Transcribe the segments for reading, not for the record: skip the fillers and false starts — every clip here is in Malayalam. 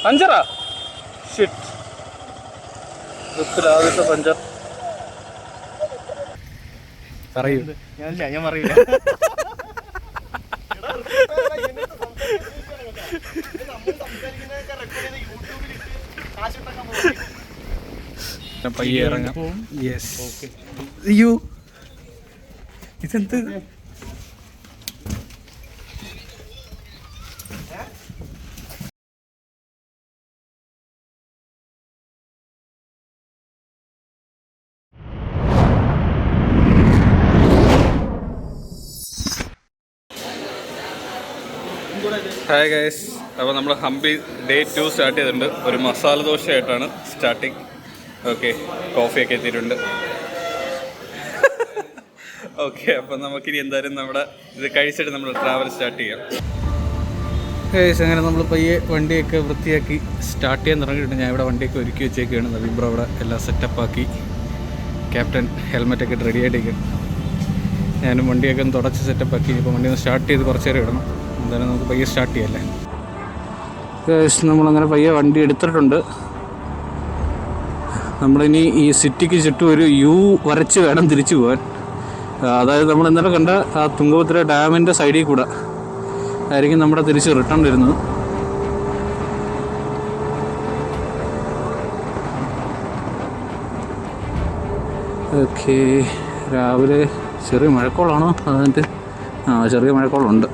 പഞ്ചറാ? ഷിറ്റ്. ആദ്യത്തെ പഞ്ചർ. പറയൂ. ഞാൻ പറയില്ല. പയ്യെ ഇറങ്ങാം. യെസ്. അയ്യോ ഇതെന്ത്? ഹായ് ഗൈസ്, അപ്പോൾ നമ്മൾ ഹംപി ഡേ 2 സ്റ്റാർട്ട് ചെയ്തിട്ടുണ്ട്. ഒരു മസാല ദോശയായിട്ടാണ് സ്റ്റാർട്ടിങ്. ഓക്കെ, കോഫിയൊക്കെ എത്തിയിട്ടുണ്ട്. ഓക്കെ, അപ്പം നമുക്കിനി എന്തായാലും നമ്മുടെ ഇത് കഴിച്ചിട്ട് നമ്മൾ ട്രാവൽ സ്റ്റാർട്ട് ചെയ്യാം. ഗൈസ്, അങ്ങനെ നമ്മൾ പയ്യെ വണ്ടിയൊക്കെ വൃത്തിയാക്കി സ്റ്റാർട്ട് ചെയ്യാൻ തുടങ്ങിയിട്ടുണ്ട്. ഞാൻ ഇവിടെ വണ്ടിയൊക്കെ ഒരുക്കി വെച്ചേക്കാണ്. നവീബ്ര അവിടെ എല്ലാം സെറ്റപ്പാക്കി, ക്യാപ്റ്റൻ ഹെൽമെറ്റൊക്കെ ഇട്ട് റെഡി ആയിട്ടിരിക്കും. ഞാനും വണ്ടിയൊക്കെ ഒന്ന് തുടച്ച് സെറ്റപ്പാക്കി. ഇപ്പോൾ വണ്ടി ഒന്ന് സ്റ്റാർട്ട് ചെയ്ത് കുറച്ച് നേരം ഇടണം. എന്തായാലും നമുക്ക് പയ്യെ സ്റ്റാർട്ട് ചെയ്യാമല്ലേ. നമ്മളങ്ങനെ പയ്യെ വണ്ടി എടുത്തിട്ടുണ്ട്. നമ്മളിനി ഈ സിറ്റിക്ക് ചുറ്റും ഒരു യു വരച്ച് വേണം തിരിച്ചു പോകാൻ. അതായത് നമ്മൾ ഇന്നലെ കണ്ട ആ തുംഗഭദ്ര ഡാമിൻ്റെ സൈഡിൽ കൂടെ ആയിരിക്കും നമ്മുടെ തിരിച്ച് റിട്ടേൺ വരുന്നത്. ഓക്കെ, രാവിലെ ചെറിയ മഴക്കോളാണോ? അതിൻ്റെ ചെറിയ മഴക്കോളുണ്ട്.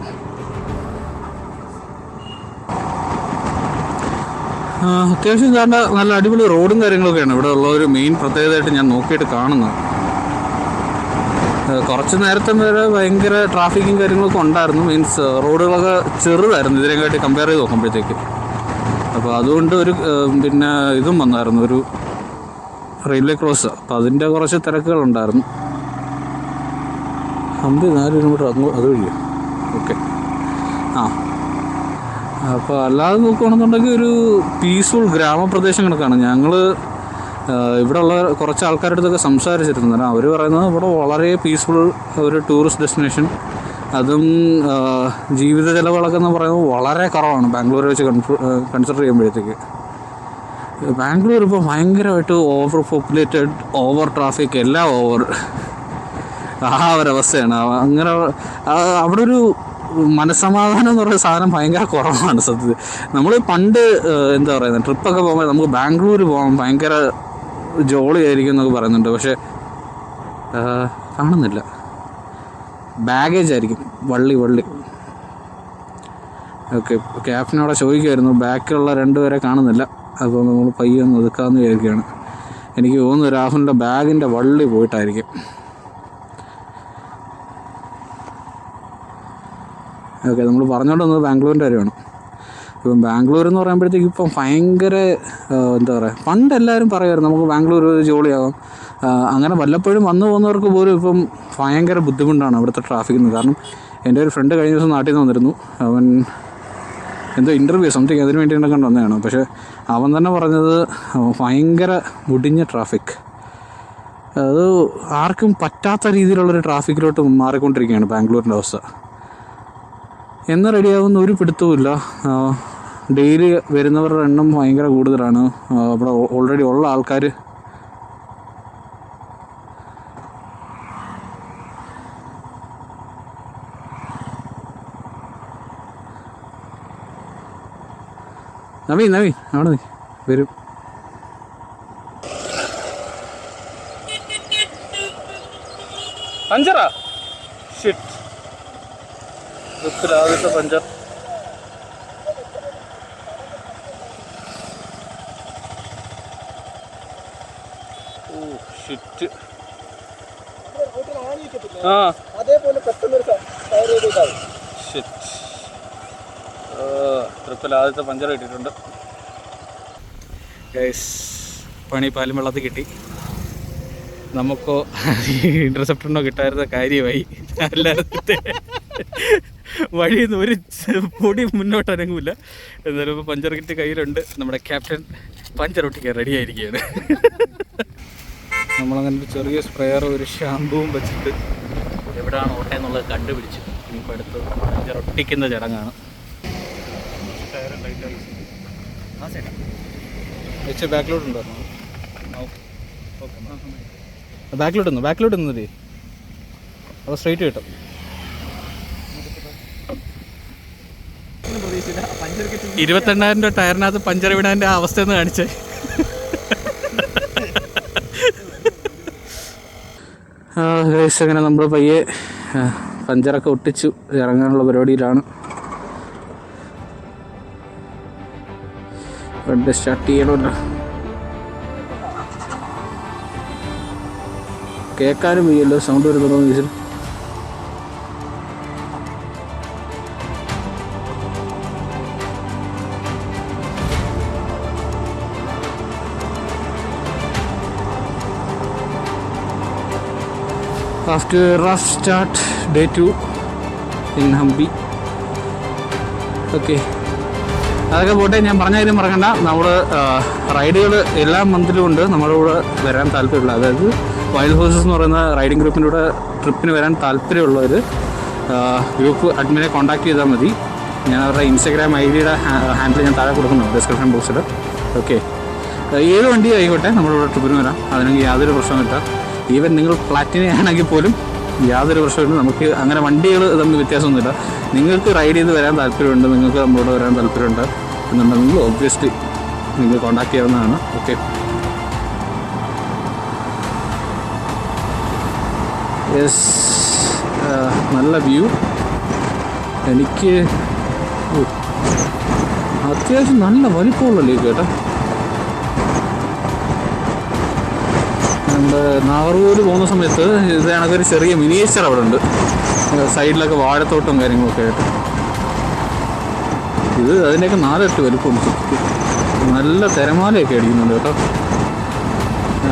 അത്യാവശ്യം വേണ്ട നല്ല അടിപൊളി റോഡും കാര്യങ്ങളൊക്കെയാണ് ഇവിടെ ഉള്ള ഒരു മെയിൻ പ്രത്യേകതയായിട്ട് ഞാൻ നോക്കിയിട്ട് കാണുന്നത്. കുറച്ച് നേരത്തെ വരെ ഭയങ്കര ട്രാഫിക്കും കാര്യങ്ങളൊക്കെ ഉണ്ടായിരുന്നു. മീൻസ് റോഡുകളൊക്കെ ചെറുതായിരുന്നു ഇതിനെക്കാട്ടി കമ്പയർ ചെയ്ത് നോക്കുമ്പോഴത്തേക്ക്. അപ്പോൾ അതുകൊണ്ട് ഒരു പിന്നെ ഇതും വന്നായിരുന്നു, ഒരു റെയിൽവേ ക്രോസ്. അപ്പോൾ അതിൻ്റെ കുറച്ച് തിരക്കുകളുണ്ടായിരുന്നു. ഹംപി 4 കിലോമീറ്റർ അതുവഴിയോ? ഓക്കെ. അപ്പോൾ അല്ലാതെ നോക്കുകയാണെന്നുണ്ടെങ്കിൽ ഒരു പീസ്ഫുൾ ഗ്രാമപ്രദേശം കണക്കാണ്. ഞങ്ങൾ ഇവിടെ ഉള്ള കുറച്ച് ആൾക്കാരുടെ അടുത്തൊക്കെ സംസാരിച്ചിരുന്നു. അവർ പറയുന്നത് ഇവിടെ വളരെ പീസ്ഫുൾ ഒരു ടൂറിസ്റ്റ് ഡെസ്റ്റിനേഷൻ, അതും ജീവിത ചെലവുകളൊക്കെ എന്ന് പറയുന്നത് വളരെ കുറവാണ് ബാംഗ്ലൂർ വെച്ച് കൺസിഡർ ചെയ്യുമ്പോഴത്തേക്ക്. ബാംഗ്ലൂർ ഇപ്പോൾ ഭയങ്കരമായിട്ട് ഓവർ പോപ്പുലേറ്റഡ്, ഓവർ ട്രാഫിക്, എല്ലാം ഓവർ, ആ ഒരവസ്ഥയാണ്. അങ്ങനെ അവിടെ ഒരു മനസ്സമാധാനം എന്ന് പറയുന്ന സാധനം ഭയങ്കര കുറവാണ് സത്യത്തിൽ. നമ്മൾ പണ്ട് എന്താ പറയുന്നത്, ട്രിപ്പൊക്കെ പോകുമ്പോൾ നമുക്ക് ബാംഗ്ലൂർ പോകാം, ഭയങ്കര ജോളി ആയിരിക്കും എന്നൊക്കെ പറയുന്നുണ്ട്. പക്ഷേ കാണുന്നില്ല, ബാഗേജ് ആയിരിക്കും, വള്ളി. ഓക്കെ, ക്യാപ്റ്റനോടെ ചോദിക്കുമായിരുന്നു, ബാക്കിലുള്ള 2 പേരെ കാണുന്നില്ല. അപ്പോൾ നമ്മൾ പയ്യെ ഒന്ന് ഒതുക്കാമെന്ന് വിചാരിക്കുകയാണ്. എനിക്ക് തോന്നുന്നു രാഹുലിൻ്റെ ബാഗിൻ്റെ വള്ളി പോയിട്ടായിരിക്കും. ഓക്കെ, നമ്മൾ പറഞ്ഞുകൊണ്ട് വന്നത് ബാംഗ്ലൂരിൻ്റെ കാര്യമാണ്. ഇപ്പം ബാംഗ്ലൂർ എന്ന് പറയുമ്പോഴത്തേക്ക് ഇപ്പം ഭയങ്കര എന്താ പറയുക, പണ്ട് എല്ലാവരും പറയുമായിരുന്നു നമുക്ക് ബാംഗ്ലൂർ ജോളിയാകും. അങ്ങനെ വല്ലപ്പോഴും വന്നു പോകുന്നവർക്ക് പോലും ഇപ്പം ഭയങ്കര ബുദ്ധിമുട്ടാണ് അവിടുത്തെ ട്രാഫിക്കിന്. കാരണം എൻ്റെ ഒരു ഫ്രണ്ട് കഴിഞ്ഞ ദിവസം നാട്ടിൽ നിന്ന് വന്നിരുന്നു. അവൻ എന്തോ ഇൻ്റർവ്യൂ സംതിങ് അതിന് വേണ്ടിയിട്ട് കണ്ട് വന്നതാണ്. പക്ഷേ അവൻ തന്നെ പറഞ്ഞത് ഭയങ്കര മുടിഞ്ഞ ട്രാഫിക്, അത് ആർക്കും പറ്റാത്ത രീതിയിലുള്ളൊരു ട്രാഫിക്കിലോട്ട് മാറിക്കൊണ്ടിരിക്കുകയാണ് ബാംഗ്ലൂരിൻ്റെ അവസ്ഥ. എന്ന് റെഡിയാകുന്ന ഒരു പിടുത്തവുമില്ല. ഡെയിലി വരുന്നവരുടെ എണ്ണം ഭയങ്കര കൂടുതലാണ്. അവിടെ ഓൾറെഡി ഉള്ള ആൾക്കാർ നവീൻ അവിടെ വരും. പഞ്ചറാ? ഷിറ്റ്. ആദ്യത്തെ പഞ്ചർ. ഷിറ്റ്. ട്രിപ്പിൽ ആദ്യത്തെ പഞ്ചർ കിട്ടിയിട്ടുണ്ട്. പണി പാലും വെള്ളത്തിൽ കിട്ടി. നമുക്കോ ഇൻ്റർസെപ്റ്ററിനോ കിട്ടായിരുന്ന കാര്യമായി. അല്ലാതെ വഴിയിൽ നിന്ന് ഒരു പൊടി മുന്നോട്ട് അനങ്ങില്ല. എന്നാലും ഇപ്പോൾ പഞ്ചർ കിറ്റ് കയ്യിലുണ്ട്. നമ്മുടെ ക്യാപ്റ്റൻ പഞ്ചർ ഒട്ടിക്കാൻ റെഡി ആയിരിക്കുകയാണ്. നമ്മളങ്ങനെ ഒരു ചെറിയ സ്പ്രെയറും ഒരു ഷാമ്പുവും വെച്ചിട്ട് എവിടെയാണ് ഓട്ടയെന്നുള്ളത് കണ്ടുപിടിച്ചു. ഇനിയിപ്പോൾ അടുത്ത് പഞ്ചർ ഒട്ടിക്കുന്ന ചടങ്ങാണ്. ബാക്കിലോട്ടുണ്ടോ? ബാക്കിലോട്ട് നിന്നേ, അപ്പോൾ സ്ട്രൈറ്റ് കിട്ടും. $28,000 ടയറിനകത്ത് പഞ്ചർ വിടാൻ്റെ അവസ്ഥയെന്ന് കാണിച്ചേ. അങ്ങനെ നമ്മൾ പയ്യെ പഞ്ചറൊക്കെ ഒട്ടിച്ചു ഇറങ്ങാനുള്ള പരിപാടിയിലാണ്. വണ്ടി സ്റ്റാർട്ട് ചെയ്യണമല്ലോ. കേൾക്കാനും വയ്യല്ലോ, സൗണ്ട് വരുന്നുണ്ടോ എന്ന് ചോദിച്ചാൽ. After a rough start, day 2 in Hampi. Okay, അതൊക്കെ പോട്ടെ. ഞാൻ പറഞ്ഞ കാര്യം മറക്കണ്ട, നമ്മൾ റൈഡുകൾ എല്ലാ മന്തിലും ഉണ്ട്. നമ്മുടെ കൂടെ വരാൻ താല്പര്യമുള്ള, അതായത് വൈൽഡ് ഹോഴ്സസ് എന്ന് പറയുന്ന റൈഡിങ് ഗ്രൂപ്പിൻ്റെ കൂടെ ട്രിപ്പിന് വരാൻ താല്പര്യമുള്ളവർ ഗ്രൂപ്പ് അഡ്മിനെ കോൺടാക്ട് ചെയ്താൽ മതി. ഞാൻ അവരുടെ ഇൻസ്റ്റാഗ്രാം ID-യുടെ ഹാൻഡിൽ ഞാൻ താഴെ കൊടുക്കുന്നുണ്ട് ഡിസ്ക്രിപ്ഷൻ ബോക്സിൽ. ഓക്കെ, ഏത് വണ്ടി ആയിക്കോട്ടെ നമ്മളിവിടെ ട്രിപ്പിന് വരാം, അതിനെങ്കിൽ യാതൊരു പ്രശ്നമില്ല. ഈവൻ നിങ്ങൾ പ്ലാറ്റിന ആണെങ്കിൽ പോലും യാതൊരു പ്രശ്നമില്ല. നമുക്ക് അങ്ങനെ വണ്ടികൾ തമ്മിൽ വ്യത്യാസമൊന്നുമില്ല. നിങ്ങൾക്ക് റൈഡ് ചെയ്ത് വരാൻ താല്പര്യമുണ്ട്, നിങ്ങൾക്ക് നമ്മളോട് വരാൻ താല്പര്യമുണ്ട് എന്നുണ്ടെങ്കിൽ ഒബ്വിയസ്ലി നിങ്ങൾ കോൺടാക്ട് ചെയ്യാവുന്നതാണ്. ഓക്കെ, യെസ്, നല്ല വ്യൂ. എനിക്ക് അത്യാവശ്യം നല്ല വലിപ്പമുള്ള ലേക്ക് കേട്ടോ. നമ്മുടെ നാഗർകോവിൽ പോകുന്ന സമയത്ത് ഇത് കണക്കൊരു ചെറിയ മിനിയേച്ചർ അവിടെ ഉണ്ട്, സൈഡിലൊക്കെ വാഴത്തോട്ടം കാര്യങ്ങളൊക്കെ ആയിട്ട്. ഇത് അതിൻ്റെയൊക്കെ 4 ഇരട്ടി വലിപ്പമുണ്ട്. നല്ല തിരമാലയൊക്കെ അടിക്കുന്നുണ്ട് കേട്ടോ.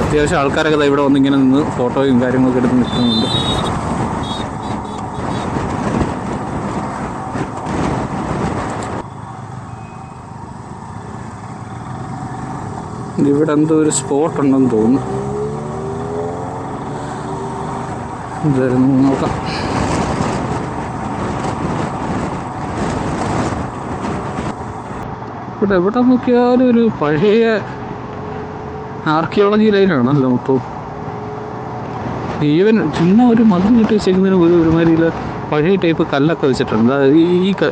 അത്യാവശ്യം ആൾക്കാരൊക്കെ ഇവിടെ വന്നിങ്ങനെ നിന്ന് ഫോട്ടോയും കാര്യങ്ങളൊക്കെ എടുത്ത് നിൽക്കുന്നുണ്ട്. ഇവിടെ എന്തോ ഒരു സ്പോട്ട് ഉണ്ടെന്ന് തോന്നുന്നു. ഇതായിരുന്നു, നോക്കാം. ഇവിടെ എവിടെ നോക്കിയാലും ഒരു പഴയ ആർക്കിയോളജി ലൈനാണല്ലോ മൊത്തം. ഈവൻ ചുമ്മാ ഒരു മതിൽ കെട്ടി വെച്ചേക്കുന്നതിന് ഒരുമാതിരിയില്ല പഴയ ടൈപ്പ് കല്ലൊക്കെ വെച്ചിട്ടുണ്ട്.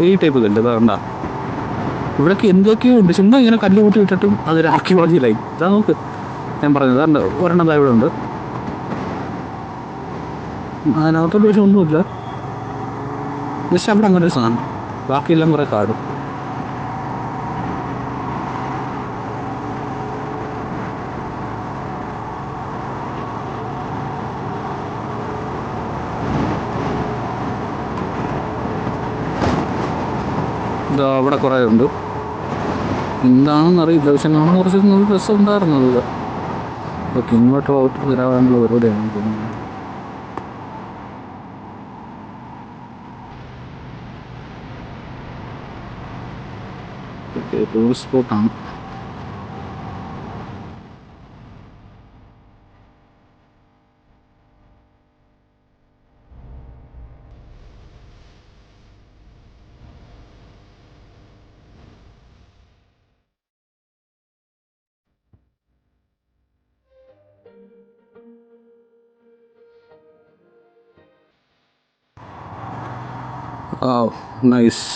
ഈ ടൈപ്പ് കല്ല് ഇതാണ്ട. ഇവിടെയൊക്കെ എന്തൊക്കെയോ ഉണ്ട്, ചുമ്മാ ഇങ്ങനെ കല്ല് കൂട്ടി ഇട്ടിട്ടും അതൊരു ആർക്കിയോളജി ലൈൻ. ഇതാ നോക്ക്, ഞാൻ പറഞ്ഞത് അതാണ്ട് ഒരെണ്ണം ഇതാ ഇവിടെ ഉണ്ട്. അതിനകത്തോട്ട് പക്ഷെ ഒന്നുമില്ല, ജസ്റ്റ് അവിടെ അങ്ങനെ ഒരു സാധനം, ബാക്കിയെല്ലാം കുറേ കാടും. ഇതാ അവിടെ കുറേ ഉണ്ട്, എന്താണെന്നറിയില്ല. പക്ഷെ കാണാൻ കുറച്ച് രസം ഉണ്ടായിരുന്നത്. ഓക്കെ, ഇങ്ങോട്ട് വരാനുള്ള പരിപാടിയാണ് തോന്നുന്നത്. ടൂറിസ്റ്റ് സ്പോട്ടാണ്. നൈസ്.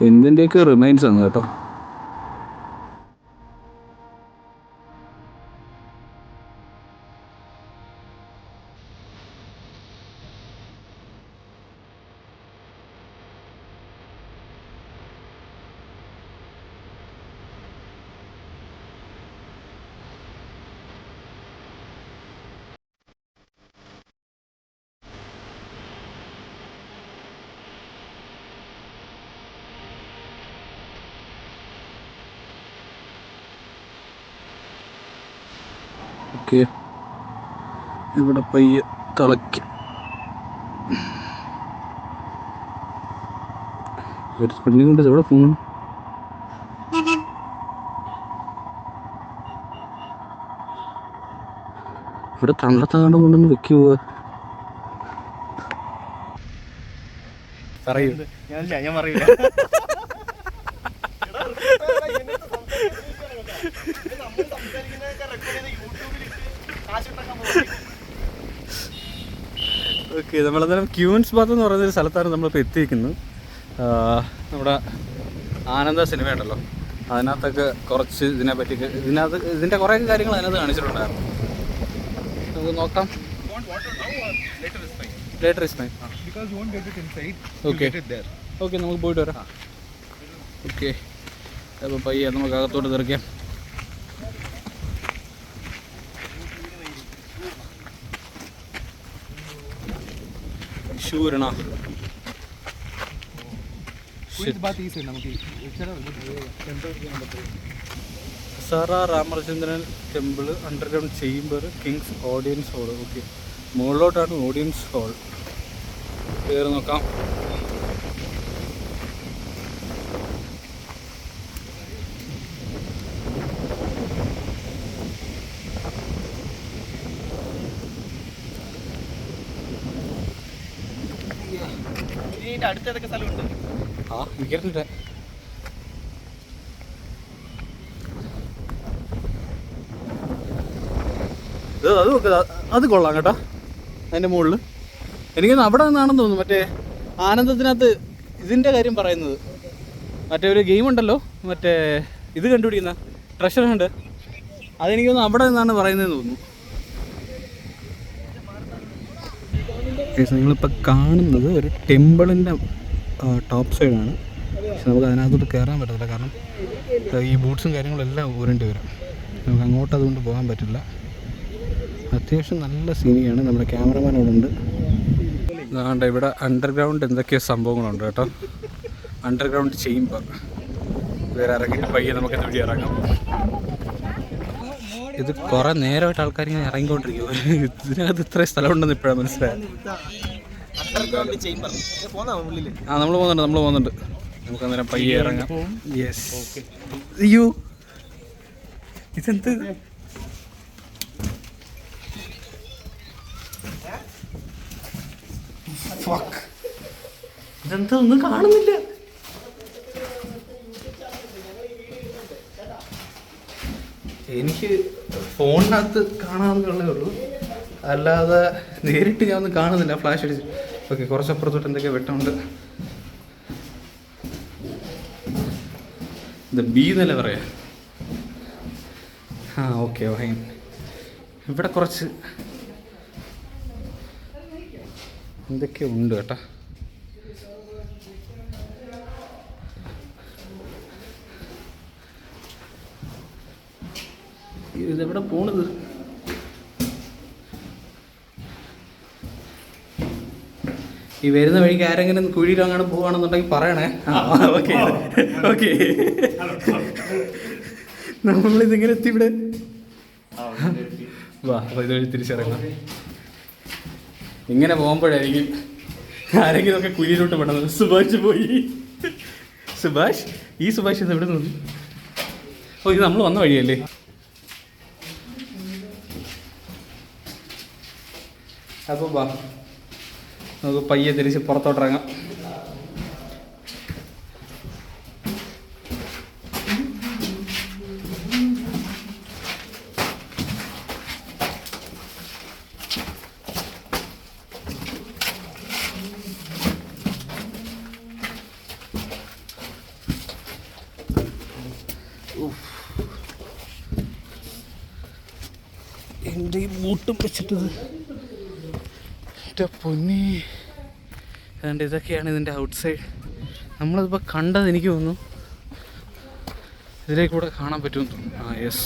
എന്തിൻ്റെയൊക്കെ റിമൈൻസ് ആണ് കേട്ടോ. ഓക്കെ, ഇവിടെ പയ്യെ തിളയ്ക്കും. കൊണ്ട് എവിടെ പോകുന്നു? ഇവിടെ തള്ളത്താണ്ട് കൊണ്ടൊന്ന് വെക്കുവോ? പറയൂ. ഞാൻ പറയില്ല. ഓക്കെ, നമ്മളന്നേരം ക്യൂൻസ് ബാത്ത് എന്ന് പറയുന്നൊരു സ്ഥലത്താണ് നമ്മളിപ്പോൾ എത്തിയിരിക്കുന്നത്. നമ്മുടെ ആനന്ദ സിനിമ ഉണ്ടല്ലോ, അതിനകത്തൊക്കെ കുറച്ച് ഇതിനെപ്പറ്റി ഇതിൻ്റെ കുറേ കാര്യങ്ങൾ അതിനകത്ത് കാണിച്ചിട്ടുണ്ടായിരുന്നു. നമുക്ക് നോക്കാം. Later is fine. Okay okay, നമുക്ക് പോയിട്ട് വരാം. ഓക്കെ, അപ്പോൾ പയ്യെ നമുക്ക് അകത്തോട്ട് തീർക്കാം. ഷൂരണ സാറ Ramachandran temple, underground chamber, kings audience hall. Okay, മുകളിലോട്ടാണ് ഓഡിയൻസ് ഹാൾ. കയറി നോക്കാം. അടുത്തേതൊക്കെ സ്ഥലമുണ്ട്? ആ, വിക്കറ്റില്ല. അത് കൊള്ളാം കേട്ടോ. അതിൻ്റെ മുകളിൽ എനിക്കൊന്ന് അവിടെ നിന്നാണെന്ന് തോന്നുന്നു, മറ്റേ ആനന്ദത്തിനകത്ത് ഇതിൻ്റെ കാര്യം പറയുന്നത്. മറ്റേ ഒരു ഗെയിം ഉണ്ടല്ലോ, മറ്റേ ഇത് കണ്ടുപിടിക്കുന്ന ട്രഷർ ഹണ്ട്, അതെനിക്കൊന്ന് അവിടെ നിന്നാണ് പറയുന്നതെന്ന് തോന്നുന്നു. നിങ്ങളിപ്പോൾ കാണുന്നത് ഒരു ടെമ്പിളിൻ്റെ ടോപ്പ് സൈഡാണ്. പക്ഷെ നമുക്ക് അതിനകത്തോട്ട് കയറാൻ പറ്റത്തില്ല, കാരണം ഈ ബൂട്ട്സും കാര്യങ്ങളും എല്ലാം ഊരേണ്ടി വരും. നമുക്ക് അങ്ങോട്ട് അതുകൊണ്ട് പോകാൻ പറ്റില്ല. അത്യാവശ്യം നല്ല സീനിയാണ്. നമ്മുടെ ക്യാമറമാൻ അവിടെ ഉണ്ട്. അതാണ്ട് ഇവിടെ അണ്ടർഗ്രൗണ്ട് എന്തൊക്കെയോ സംഭവങ്ങളുണ്ട് കേട്ടോ. Underground chamber. വേറെ ഇറങ്ങിയിട്ട് പയ്യെ നമുക്ക് തുടി ഇറങ്ങാം. ഇത് കുറേ നേരമായിട്ട് ആൾക്കാർ ഇങ്ങനെ ഇറങ്ങിക്കൊണ്ടിരിക്കും. ഇതിനകത്ത് ഇത്രയും സ്ഥലമുണ്ടെന്ന് ഇപ്പോഴാണ് മനസ്സിലായത്. ആ, നമ്മൾ പോകുന്നുണ്ട്. നമുക്ക് അന്നേരം പയ്യെ ഇറങ്ങാം. യെസ്. അയ്യോ, ഇതെന്ത്? ഇതെന്താ, ഒന്നും കാണുന്നില്ല. എനിക്ക് ഫോണിനകത്ത് കാണാമെന്നുള്ളേ ഉള്ളൂ, അല്ലാതെ നേരിട്ട് ഞാൻ ഒന്നും കാണുന്നില്ല. ഫ്ലാഷ് അടിച്ച്. ഓക്കെ, കുറച്ചപ്പുറത്തോട്ട് എന്തൊക്കെ വെട്ടമുണ്ട്. ഇത് ബി എന്നല്ലേ പറയാ? ആ, ഓക്കെ, ഫൈൻ. ഇവിടെ കുറച്ച് എന്തൊക്കെയോ ഉണ്ട് കേട്ടോ. ഇതെവിടെ പോണത്? ഈ വരുന്ന വഴിക്ക് ആരെങ്കിലും കുഴിയിൽ അങ്ങനെ പോവുകയാണെന്നുണ്ടെങ്കിൽ പറയണേ. ഓക്കെ ഓക്കെ, നമ്മളിതിങ്ങനെ എത്തി ഇവിടെ. വാ, അപ്പോൾ ഇതുവഴി തിരിച്ചിറങ്ങാം. ഇങ്ങനെ പോകുമ്പോഴായിരിക്കും ആരെങ്കിലും ഒക്കെ കുഴിയിലോട്ട് പെടുന്നത്. സുഭാഷ് പോയി. ഈ സുഭാഷ് ഇത് എവിടെ നിന്ന്? ഓ, ഇത് നമ്മൾ വന്ന വഴിയല്ലേ? അപ്പോൾ വാ, നമുക്ക് പയ്യെ തിരിച്ച് പുറത്തോട്ടിറങ്ങാം. എൻ്റെ ഈ ബൂട്ടും വെച്ചിട്ടത് പൊന്നി. അതുകൊണ്ട് ഇതൊക്കെയാണ് ഇതിൻ്റെ ഔട്ട് സൈഡ്. നമ്മളതിപ്പോൾ കണ്ടത് എനിക്ക് തോന്നുന്നു ഇതിലേക്ക് കൂടെ കാണാൻ പറ്റുമെന്ന് തോന്നുന്നു. ആ, യെസ്.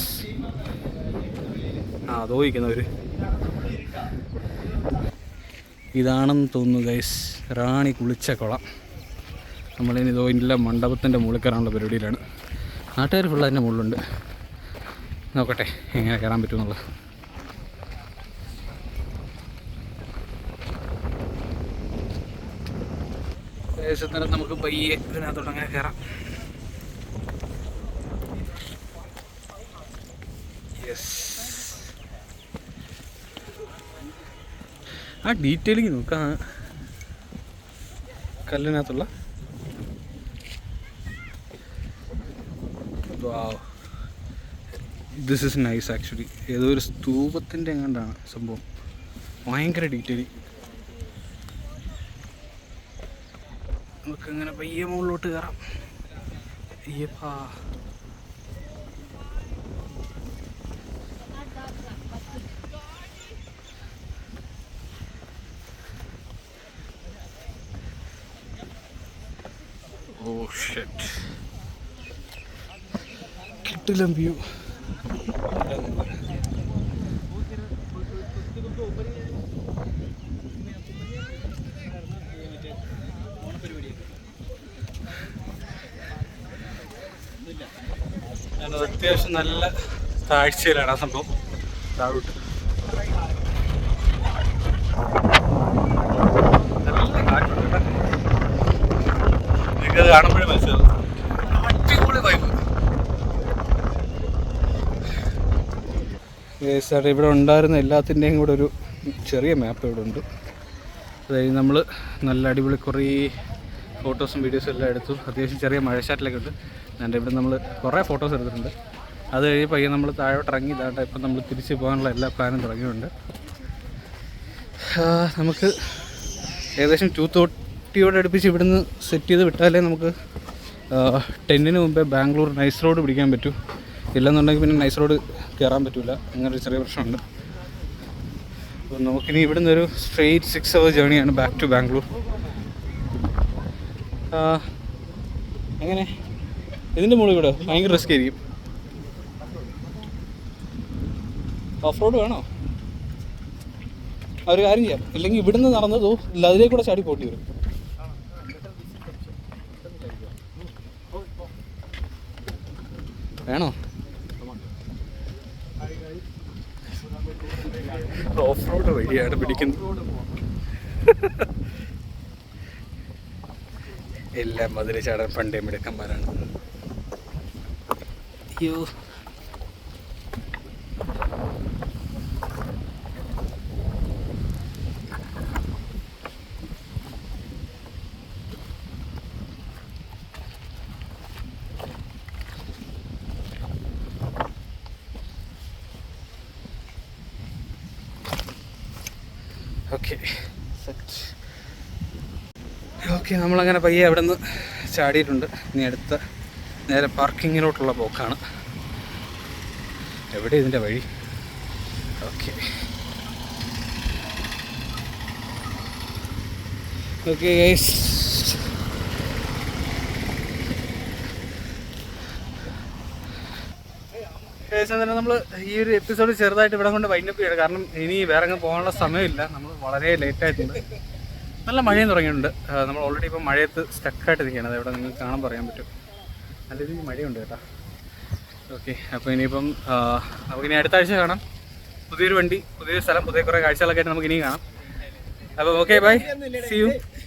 ആ, അതോ ഇരിക്കുന്നവർ ഇതാണെന്ന് തോന്നുന്നു ഗൈസ്, റാണി കുളിച്ച കുളം. നമ്മളിനി ഇതോ ഇല്ല മണ്ഡപത്തിൻ്റെ മുകളിൽ കയറാനുള്ള പരിപാടിയിലാണ്. നാട്ടുകാർ ഫുള്ള് അതിൻ്റെ മുകളിലുണ്ട്. നോക്കട്ടെ എങ്ങനെ കയറാൻ പറ്റുമെന്നുള്ളത്. ദേശത്തിന് നമുക്ക് പയ്യെ ഇതിനകത്തോട്ട് അങ്ങനെ കയറാം. യെസ്. ആ ഡീറ്റെയിലിങ് നോക്കാം. കല്ലിനകത്തുള്ള ദിസ് ഇസ് നൈസ് ആക്ച്വലി. ഏതോ ഒരു സ്തൂപത്തിൻ്റെ എങ്ങാണ്ടാണ് സംഭവം. ഭയങ്കര ഡീറ്റെയിലിങ്. നമുക്കങ്ങനെ പയ്യെ മുകളിലോട്ട് കയറാം. അയ്യപ്പാ, ഓ ഷിറ്റ്, കിട്ടിലും വ്യൂ. അത്യാവശ്യം നല്ല താഴ്ചയിലാണ് ആ സംഭവം. താഴോട്ട് നല്ല കാറ്റുണ്ട്. നിങ്ങൾക്കത് കാണുമ്പോഴേ മനസ്സിലാവും. അടിപൊളി വൈബ്. ഇവിടെ ഉണ്ടായിരുന്ന എല്ലാത്തിൻ്റെയും കൂടെ ഒരു ചെറിയ മാപ്പ് ഇവിടെ ഉണ്ട്. അതായത് നമ്മൾ നല്ല അടിപൊളി കുറേ ഫോട്ടോസും വീഡിയോസും എല്ലാം എടുത്തു. അത്യാവശ്യം ചെറിയ മഴച്ചാറ്റിലൊക്കെ ഉണ്ട്. എന്നിട്ട് ഇവിടെ നമ്മൾ കുറേ ഫോട്ടോസ് എടുത്തിട്ടുണ്ട്. അത് കഴിഞ്ഞ് പയ്യെ നമ്മൾ താഴോട്ട് ഇറങ്ങി ഇതാണ്ട് ഇപ്പം നമ്മൾ തിരിച്ച് പോകാനുള്ള എല്ലാ പ്ലാനും തുടങ്ങിയിട്ടുണ്ട്. നമുക്ക് ഏകദേശം 2:30 അടുപ്പിച്ച് ഇവിടുന്ന് സെറ്റ് ചെയ്ത് വിട്ടാലേ നമുക്ക് 10 മുമ്പേ ബാംഗ്ലൂർ നൈസ് റോഡ് പിടിക്കാൻ പറ്റൂ. ഇല്ലെന്നുണ്ടെങ്കിൽ പിന്നെ നൈസ് റോഡ് കയറാൻ പറ്റില്ല. അങ്ങനൊരു ചെറിയ പ്രശ്നമുണ്ട്. അപ്പോൾ നമുക്കിനി ഇവിടുന്ന് ഒരു സ്ട്രെയിറ്റ് 6 hour ജേണിയാണ് ബാക്ക് ടു ബാംഗ്ലൂർ. എങ്ങനെ ഇതിൻ്റെ മുകളിൽ കൂടെ ഭയങ്കര റിസ്ക് ആയിരിക്കും. ഓഫ് റോഡ് വേണോ? ഒരു കാര്യം ചെയ്യാം, ഇല്ലെങ്കിൽ ഇവിടുന്ന് നടന്നതോ ഇല്ല അതിലേക്ക് കൂടെ ചാടി പോട്ടി വരും. വേണോ? ഓഫ് റോഡ് വഴിയാണ് പിടിക്കുന്നത്. എല്ലാം മതില് ചാടാൻ പണ്ടേ മിടുക്കന്മാരാണ്. അയ്യോ, ഓക്കെ സെറ്റ്. ഓക്കെ, നമ്മളങ്ങനെ പയ്യെ അവിടെ നിന്ന് ചാടിയിട്ടുണ്ട്. ഇനി അടുത്ത നേരെ പാർക്കിങ്ങിലോട്ടുള്ള പോക്കാണ്. എവിടെ ഇതിൻ്റെ വഴി? ഓക്കെ ഓക്കെ ഗൈസ്, ഏകദേശം നമ്മൾ ഈ ഒരു എപ്പിസോഡ് ചെറുതായിട്ട് ഇവിടെ കൊണ്ട് വൈൻഡപ്പ് ചെയ്യണം. കാരണം ഇനി വേറെ അങ്ങ് പോകാനുള്ള സമയമില്ല. നമ്മൾ വളരെ ലേറ്റായിട്ടുണ്ട്. നല്ല മഴയും തുടങ്ങിയിട്ടുണ്ട്. നമ്മൾ ഓൾറെഡി ഇപ്പം മഴയത്ത് സ്റ്റക്കായിട്ട് നിൽക്കുകയാണ്. അതെവിടെ നിങ്ങൾക്ക് കാണാൻ പറയാൻ പറ്റും. നല്ല രീതിയിൽ മഴയുണ്ട് കേട്ടോ. ഓക്കെ, അപ്പോൾ ഇനിയിപ്പം നമുക്കിനി അടുത്ത ആഴ്ച കാണാം. പുതിയൊരു വണ്ടി, പുതിയൊരു സ്ഥലം, പുതിയ കുറേ കാഴ്ചകളൊക്കെ ആയിട്ട് നമുക്ക് ഇനിയും കാണാം. അപ്പോൾ ഓക്കെ, ബൈ, സീ യു.